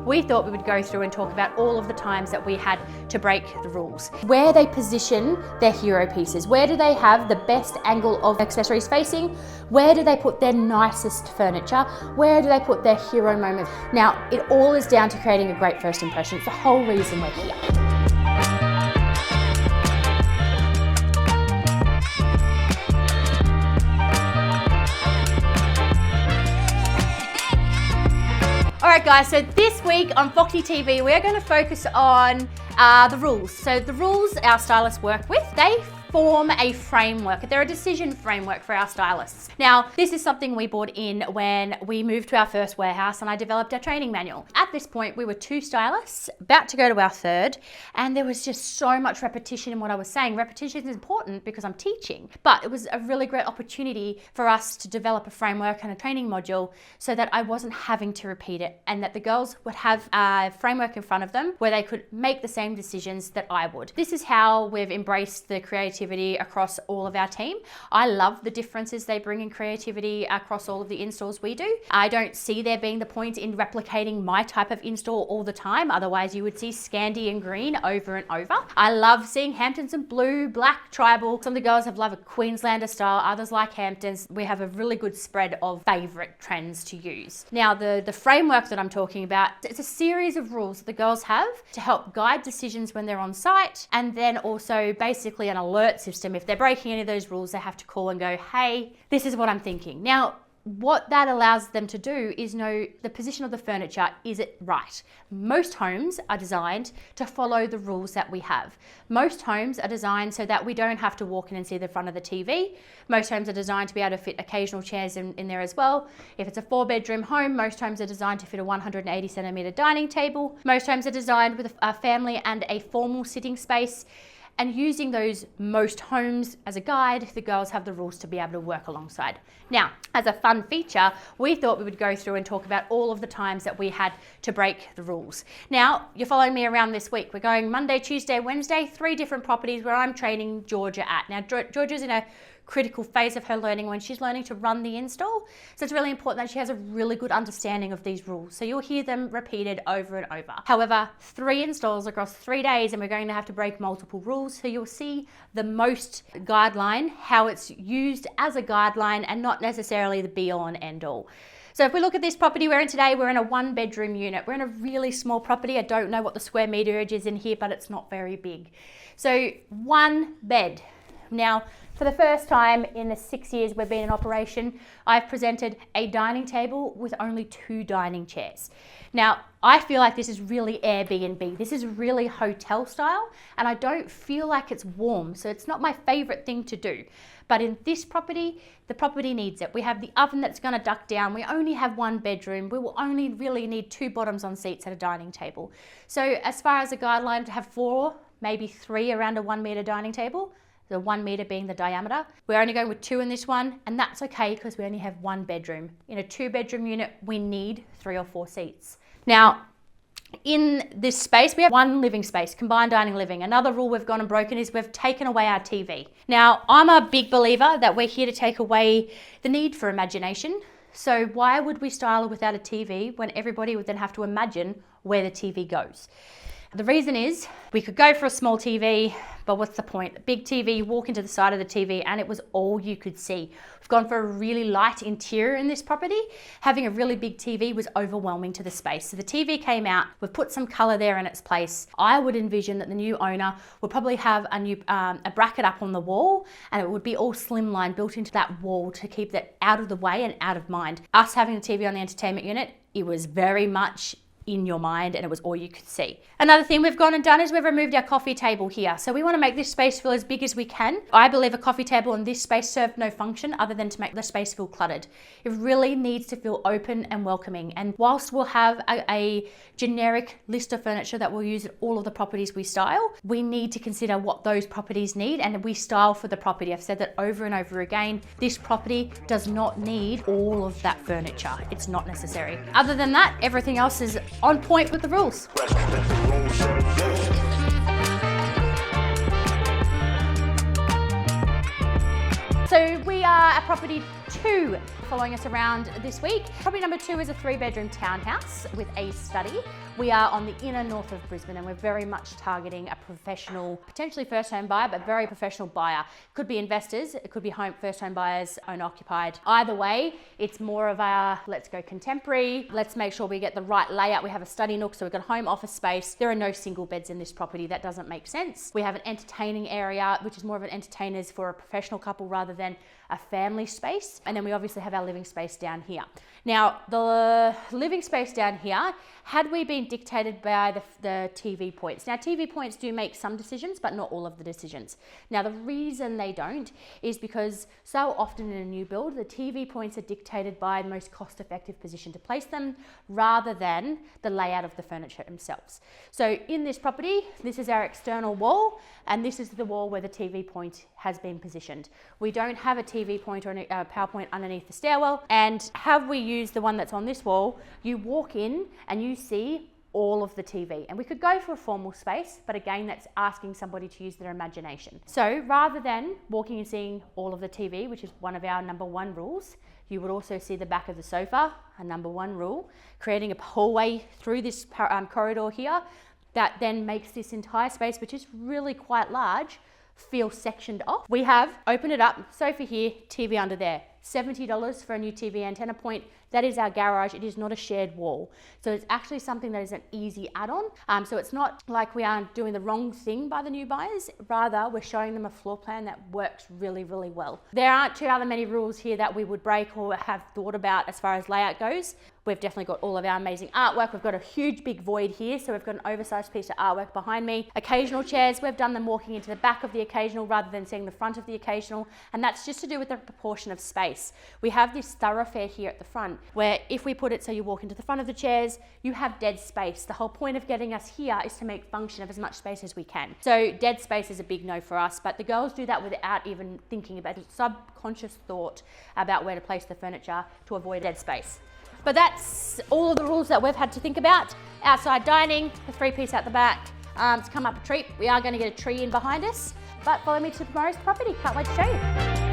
we thought we would go through and talk about all of the times that we had to break the rules. Where they position their hero pieces, where do they have the best angle of accessories facing, where do they put their nicest furniture, where do they put their hero moment. Now, it all is down to creating a great first impression. It's the whole reason we're here. Alright guys, so this week on Foxy TV, we're going to focus on the rules. So the rules our stylists work with, they form a framework. They're a decision framework for our stylists. Now, this is something we brought in when we moved to our first warehouse and I developed our training manual. At this point, we were 2 stylists, about to go to our 3rd, and there was just so much repetition in what I was saying. Repetition is important because I'm teaching, but it was a really great opportunity for us to develop a framework and a training module so that I wasn't having to repeat it and that the girls would have a framework in front of them where they could make the same decisions that I would. This is how we've embraced the creativity across all of our team. I love the differences they bring in creativity across all of the installs we do. I don't see there being the point in replicating my type of install all the time. Otherwise, you would see Scandi and green over and over. I love seeing Hamptons and blue, black, tribal. Some of the girls have loved a Queenslander style, others like Hamptons. We have a really good spread of favorite trends to use. Now, the framework that I'm talking about, it's a series of rules that the girls have to help guide decisions when they're on site, and then also basically an alert system. If they're breaking any of those rules, they have to call and go, hey, this is what I'm thinking. Now, what that allows them to do is know the position of the furniture, is it right? Most homes are designed to follow the rules that we have. Most homes are designed so that we don't have to walk in and see the front of the TV. Most homes are designed to be able to fit occasional chairs in there as well. If it's a 4-bedroom home, most homes are designed to fit a 180 centimetre dining table. Most homes are designed with a family and a formal sitting space. And using those most homes as a guide, the girls have the rules to be able to work alongside. Now, as a fun feature, we thought we would go through and talk about all of the times that we had to break the rules. Now, you're following me around this week. We're going Monday, Tuesday, Wednesday, 3 different properties where I'm training Georgia at. Now, Georgia's in a critical phase of her learning when she's learning to run the install. So it's really important that she has a really good understanding of these rules. So you'll hear them repeated over and over. However, 3 installs across 3 days and we're going to have to break multiple rules. So you'll see the most guideline, how it's used as a guideline and not necessarily the be all and end all. So if we look at this property we're in today, we're in a 1-bedroom unit. We're in a really small property. I don't know what the square meterage is in here, but it's not very big. So 1 bed. Now, for the first time in the 6 years we've been in operation, I've presented a dining table with only 2 dining chairs. Now, I feel like this is really Airbnb. This is really hotel style, and I don't feel like it's warm, so it's not my favorite thing to do. But in this property, the property needs it. We have the oven that's gonna duck down. We only have 1 bedroom. We will only really need 2 bottoms on seats at a dining table. So as far as a guideline to have 4, maybe 3 around a 1 meter dining table, the 1 meter being the diameter. We're only going with 2 in this one, and that's okay because we only have 1 bedroom. In a 2-bedroom unit, we need 3 or 4 seats. Now, in this space, we have 1 living space, combined dining living. Another rule we've gone and broken is we've taken away our TV. Now, I'm a big believer that we're here to take away the need for imagination. So why would we style without a TV when everybody would then have to imagine where the TV goes? The reason is we could go for a small TV, but what's the point? A big TV, you walk into the side of the TV and it was all you could see. We've gone for a really light interior in this property. Having a really big TV was overwhelming to the space. So the TV came out, we've put some color there in its place. I would envision that the new owner would probably have a bracket up on the wall, and it would be all slimline built into that wall to keep that out of the way and out of mind. Us having the TV on the entertainment unit, it was very much in your mind and it was all you could see. Another thing we've gone and done is we've removed our coffee table here. So we want to make this space feel as big as we can. I believe a coffee table in this space served no function other than to make the space feel cluttered. It really needs to feel open and welcoming. And whilst we'll have a generic list of furniture that we'll use at all of the properties we style, we need to consider what those properties need and we style for the property. I've said that over and over again. This property does not need all of that furniture. It's not necessary. Other than that, everything else is on point with the rules. So we are at property 2 following us around this week. Property number 2 is a 3-bedroom townhouse with a study. We are on the inner north of Brisbane and we're very much targeting a professional, potentially first home buyer, but very professional buyer. Could be investors, it could be first home buyers, owner occupied. Either way, it's more of a let's go contemporary, let's make sure we get the right layout. We have a study nook, so we've got a home office space. There are no single beds in this property. That doesn't make sense. We have an entertaining area, which is more of an entertainers for a professional couple rather than a family space. And then we obviously have our living space down here. Now, the living space down here, had we been dictated by the TV points. Now, TV points do make some decisions, but not all of the decisions. Now, the reason they don't is because so often in a new build, the TV points are dictated by the most cost-effective position to place them rather than the layout of the furniture themselves. So in this property, this is our external wall, and this is the wall where the TV point has been positioned. We don't have a TV point or a power point underneath the stairwell. And have we used the one that's on this wall, you walk in and you see all of the TV. And we could go for a formal space, but again, that's asking somebody to use their imagination. So rather than walking and seeing all of the TV, which is one of our number one rules, you would also see the back of the sofa, a number one rule, creating a hallway through this corridor here that then makes this entire space, which is really quite large, feel sectioned off. We have opened it up, sofa here, TV under there. $70 for a new TV antenna point. That is our garage. It is not a shared wall. So it's actually something that is an easy add-on. So it's not like we are doing the wrong thing by the new buyers. Rather, we're showing them a floor plan that works really, really well. There aren't too other many rules here that we would break or have thought about as far as layout goes. We've definitely got all of our amazing artwork. We've got a huge big void here, so we've got an oversized piece of artwork behind me. Occasional chairs, we've done them walking into the back of the occasional rather than seeing the front of the occasional, and that's just to do with the proportion of space. We have this thoroughfare here at the front, where if we put it so you walk into the front of the chairs, you have dead space. The whole point of getting us here is to make function of as much space as we can. So dead space is a big no for us, but the girls do that without even thinking about it, subconscious thought about where to place the furniture to avoid dead space. But that's all of the rules that we've had to think about. Outside dining, the three-piece out the back. To come up a treat, we are going to get a tree in behind us. But follow me to tomorrow's property. Can't wait to show you.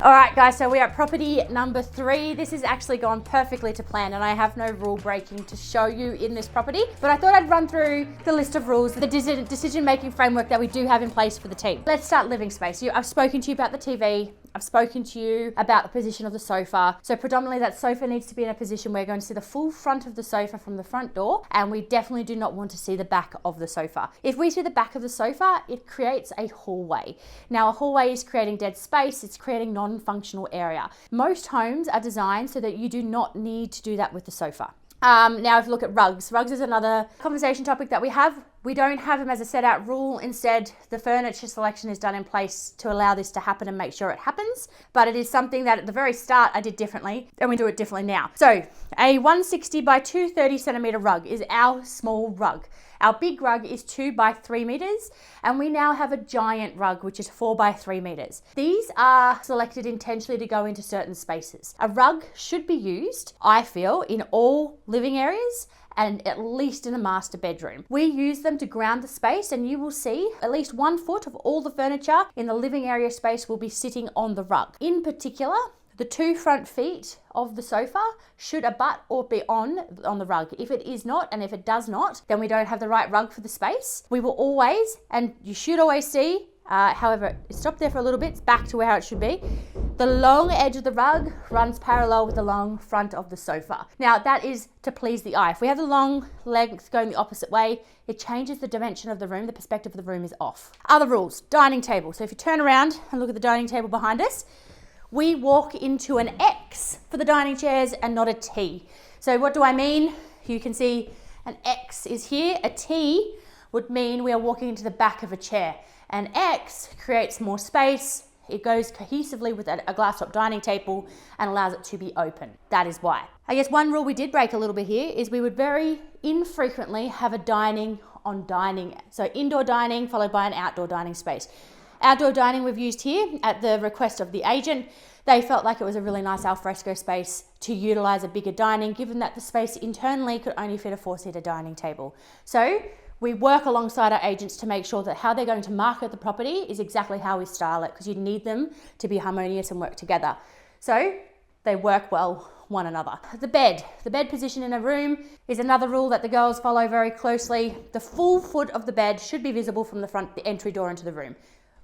All right, guys, so we are at property number 3. This has actually gone perfectly to plan, and I have no rule breaking to show you in this property, but I thought I'd run through the list of rules, the decision-making framework that we do have in place for the team. Let's start living space. I've spoken to you about the TV. I've spoken to you about the position of the sofa. So predominantly that sofa needs to be in a position where you're going to see the full front of the sofa from the front door, and we definitely do not want to see the back of the sofa. If we see the back of the sofa, it creates a hallway. Now a hallway is creating dead space, it's creating non-functional area. Most homes are designed so that you do not need to do that with the sofa. Now if you look at rugs is another conversation topic that we have. We don't have them as a set out rule. Instead, the furniture selection is done in place to allow this to happen and make sure it happens. But it is something that at the very start I did differently, and we do it differently now. So a 160 by 230 centimeter rug is our small rug. Our big rug is 2 by 3 meters, and we now have a giant rug, which is 4 by 3 meters. These are selected intentionally to go into certain spaces. A rug should be used, I feel, in all living areas and at least in a master bedroom. We use them to ground the space, and you will see at least 1 foot of all the furniture in the living area space will be sitting on the rug. In particular, the 2 front feet of the sofa should abut or be on the rug. If it is not, and if it does not, then we don't have the right rug for the space. We will always, and you should always see, however, stop there for a little bit, it's back to where it should be. The long edge of the rug runs parallel with the long front of the sofa. Now that is to please the eye. If we have the long legs going the opposite way, it changes the dimension of the room, the perspective of the room is off. Other rules, dining table. So if you turn around and look at the dining table behind us, we walk into an X for the dining chairs and not a T. So what do I mean? You can see an X is here. A T would mean we are walking into the back of a chair. An X creates more space. It goes cohesively with a glass top dining table and allows it to be open. That is why. I guess one rule we did break a little bit here is we would very infrequently have a dining on dining. So indoor dining followed by an outdoor dining space. Outdoor dining we've used here at the request of the agent. They felt like it was a really nice alfresco space to utilize a bigger dining, given that the space internally could only fit a 4-seater dining table. So we work alongside our agents to make sure that how they're going to market the property is exactly how we style it, because you need them to be harmonious and work together. So they work well one another. The bed position in a room is another rule that the girls follow very closely. The full foot of the bed should be visible from the entry door into the room.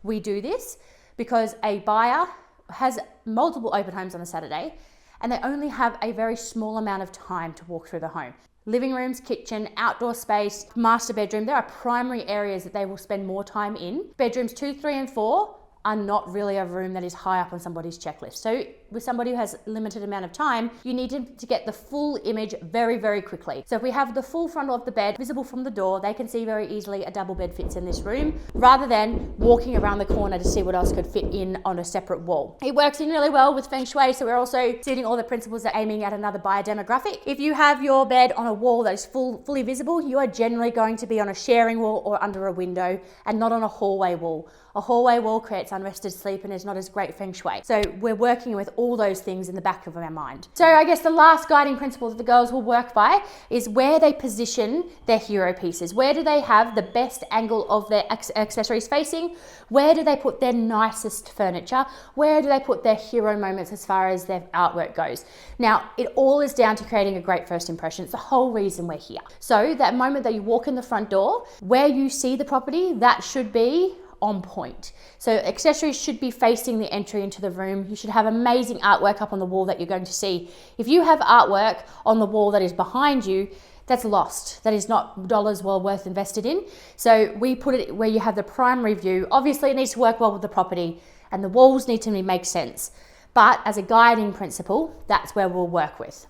We do this because a buyer has multiple open homes on a Saturday and they only have a very small amount of time to walk through the home. Living rooms, kitchen, outdoor space, master bedroom, there are primary areas that they will spend more time in. Bedrooms 2, 3 and 4 are not really a room that is high up on somebody's checklist. So with somebody who has limited amount of time, you need to get the full image very, very quickly. So if we have the full frontal of the bed visible from the door, they can see very easily a double bed fits in this room, rather than walking around the corner to see what else could fit in on a separate wall. It works in really well with Feng Shui, so we're also suiting all the principles that are aiming at another buyer demographic. If you have your bed on a wall that is fully visible, you are generally going to be on a sharing wall or under a window and not on a hallway wall. A hallway wall creates unrested sleep and is not as great Feng Shui. So we're working with all those things in the back of our mind. So I guess the last guiding principle that the girls will work by is where they position their hero pieces. Where do they have the best angle of their accessories facing? Where do they put their nicest furniture? Where do they put their hero moments as far as their artwork goes? Now, it all is down to creating a great first impression. It's the whole reason we're here. So that moment that you walk in the front door, where you see the property, that should be on point. So accessories should be facing the entry into the room. You should have amazing artwork up on the wall that you're going to see. If you have artwork on the wall that is behind you, that's lost. That is not dollars well worth invested in. So we put it where you have the primary view. Obviously it needs to work well with the property and the walls need to make sense. But as a guiding principle, that's where we'll work with.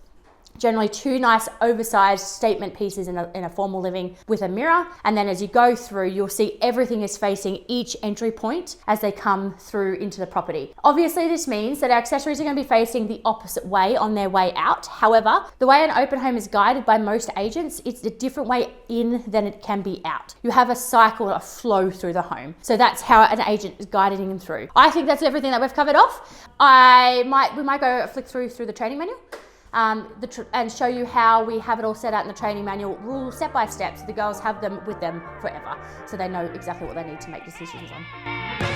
Generally 2 nice oversized statement pieces in a formal living with a mirror. And then as you go through, you'll see everything is facing each entry point as they come through into the property. Obviously, this means that our accessories are going to be facing the opposite way on their way out. However, the way an open home is guided by most agents, it's a different way in than it can be out. You have a cycle, a flow through the home. So that's how an agent is guiding them through. I think that's everything that we've covered off. We might go flick through the training manual. And show you how we have it all set out in the training manual, rules step by step, so the girls have them with them forever, so they know exactly what they need to make decisions on.